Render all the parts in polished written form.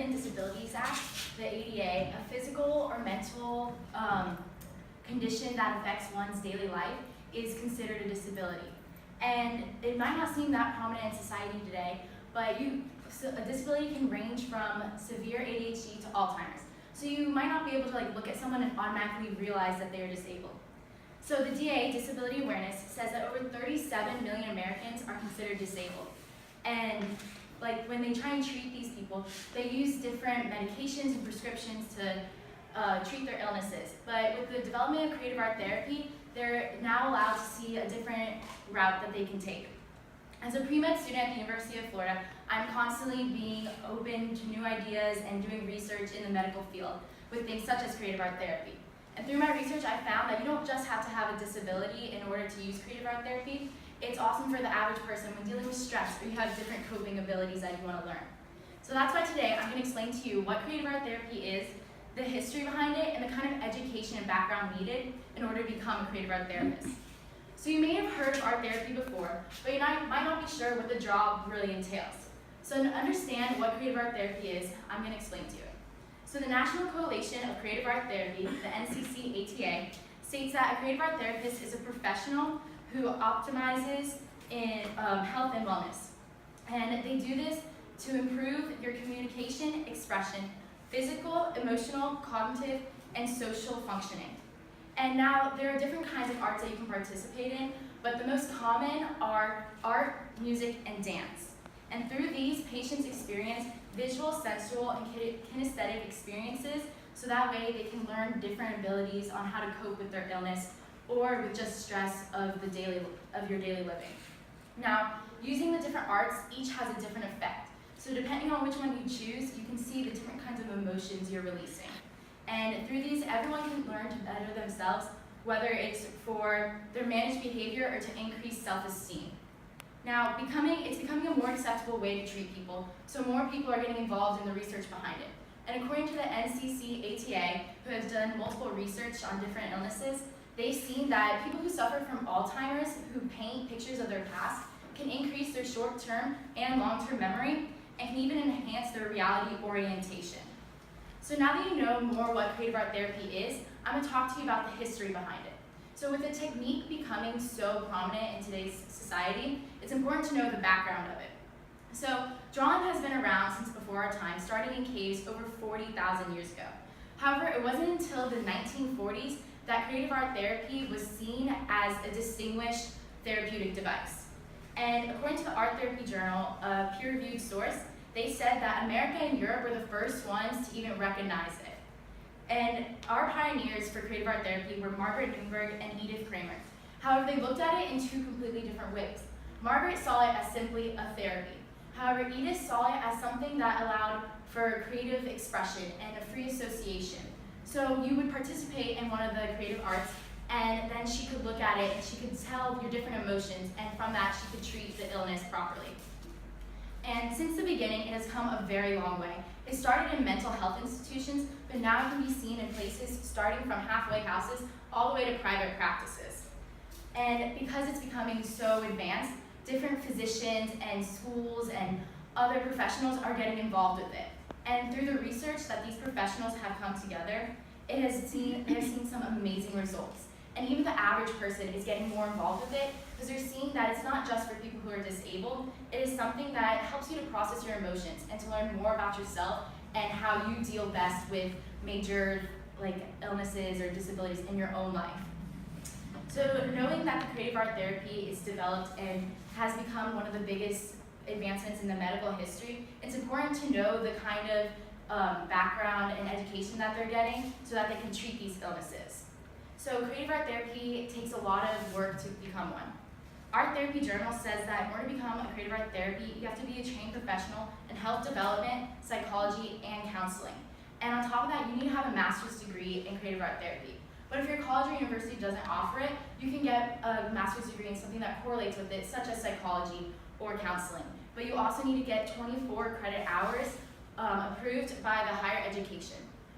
American Disabilities Act, the ADA, a physical or mental condition that affects one's daily life is considered a disability. And it might not seem that prominent in society today, but a disability can range from severe ADHD to Alzheimer's. So you might not be able to look at someone and automatically realize that they are disabled. So the DA, Disability Awareness, says that over 37 million Americans are considered disabled. And when they try and treat these people, they use different medications and prescriptions to treat their illnesses. But with the development of creative art therapy, they're now allowed to see a different route that they can take. As a pre-med student at the University of Florida, I'm constantly being open to new ideas and doing research in the medical field with things such as creative art therapy. And through my research, I found that you don't just have to have a disability in order to use creative art therapy. It's awesome for the average person when dealing with stress or you have different coping abilities that you want to learn. So that's why today I'm going to explain to you what creative art therapy is, the history behind it, and the kind of education and background needed in order to become a creative art therapist. So you may have heard of art therapy before, but you might not be sure what the job really entails. So to understand what creative art therapy is, I'm going to explain to you. So the National Coalition of Creative Art Therapy, the NCC-ATA, states that a creative art therapist is a professional who optimizes in health and wellness. And they do this to improve your communication, expression, physical, emotional, cognitive, and social functioning. And now there are different kinds of arts that you can participate in, but the most common are art, music, and dance. And through these, patients experience visual, sensual, and kinesthetic experiences, so that way they can learn different abilities on how to cope with their illness or with just stress of your daily living. Now, using the different arts, each has a different effect. So depending on which one you choose, you can see the different kinds of emotions you're releasing. And through these, everyone can learn to better themselves, whether it's for their managed behavior or to increase self-esteem. Now, it's becoming a more acceptable way to treat people, so more people are getting involved in the research behind it. And according to the NCC-ATA, who has done multiple research on different illnesses, they've seen that people who suffer from Alzheimer's, who paint pictures of their past, can increase their short-term and long-term memory, and can even enhance their reality orientation. So now that you know more what creative art therapy is, I'm going to talk to you about the history behind it. So with the technique becoming so prominent in today's society, it's important to know the background of it. So drawing has been around since before our time, starting in caves over 40,000 years ago. However, it wasn't until the 1940s that creative art therapy was seen as a distinguished therapeutic device. And according to the Art Therapy Journal, a peer-reviewed source, they said that America and Europe were the first ones to even recognize it. And our pioneers for creative art therapy were Margaret Newberg and Edith Kramer. However, they looked at it in two completely different ways. Margaret saw it as simply a therapy. However, Edith saw it as something that allowed for creative expression and a free association. So you would participate in one of the creative arts, and then she could look at it and she could tell your different emotions, and from that she could treat the illness properly. And since the beginning, it has come a very long way. It started in mental health institutions, but now it can be seen in places starting from halfway houses all the way to private practices. And because it's becoming so advanced, different physicians and schools and other professionals are getting involved with it. And through the research that these professionals have come together, they have seen some amazing results. And even the average person is getting more involved with it because they're seeing that it's not just for people who are disabled. It is something that helps you to process your emotions and to learn more about yourself and how you deal best with major illnesses or disabilities in your own life. So knowing that the creative art therapy is developed and has become one of the biggest advancements in the medical history, it's important to know the kind of background and education that they're getting so that they can treat these illnesses. So creative art therapy takes a lot of work to become one. Art Therapy Journal says that in order to become a creative art therapy, you have to be a trained professional in health development, psychology, and counseling. And on top of that, you need to have a master's degree in creative art therapy. But if your college or university doesn't offer it, you can get a master's degree in something that correlates with it, such as psychology or counseling. But you also need to get 24 credit hours approved by the higher education.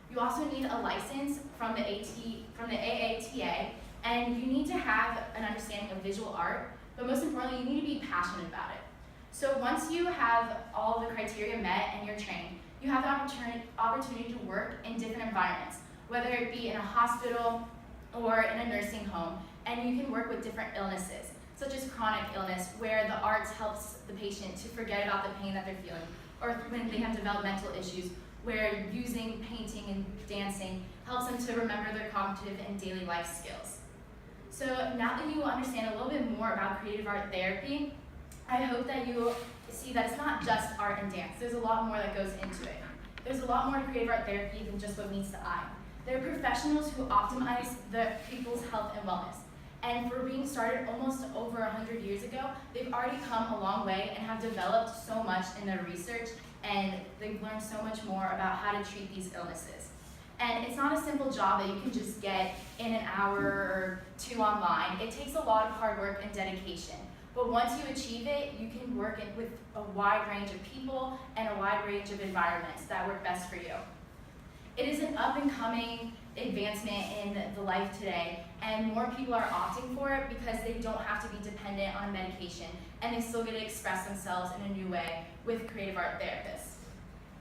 You also need a license from the AATA, and you need to have an understanding of visual art, but most importantly, you need to be passionate about it. So once you have all the criteria met and you're trained, you you have the opportunity to work in different environments, whether it be in a hospital or in a nursing home, and you can work with different illnesses, such as chronic illness, where the arts helps the patient to forget about the pain that they're feeling, or when they have developmental issues, where using painting and dancing helps them to remember their cognitive and daily life skills. So now that you understand a little bit more about creative art therapy, I hope that you see that it's not just art and dance. There's a lot more that goes into it. There's a lot more to creative art therapy than just what meets the eye. They're professionals who optimize the people's health and wellness. And for being started almost over 100 years ago, they've already come a long way and have developed so much in their research, and they've learned so much more about how to treat these illnesses. And it's not a simple job that you can just get in an hour or two online. It takes a lot of hard work and dedication. But once you achieve it, you can work with a wide range of people and a wide range of environments that work best for you. It is an up-and-coming advancement in the life today, and more people are opting for it because they don't have to be dependent on medication, and they still get to express themselves in a new way with creative art therapists.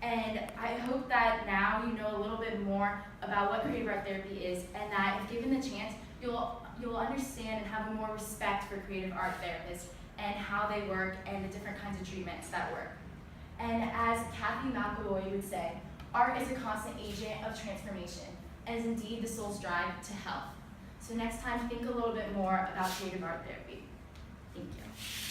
And I hope that now you know a little bit more about what creative art therapy is, and that if given the chance, you'll understand and have more respect for creative art therapists and how they work and the different kinds of treatments that work. And as Kathy McElroy would say, art is a constant agent of transformation and is indeed the soul's drive to health. So next time, think a little bit more about creative art therapy. Thank you.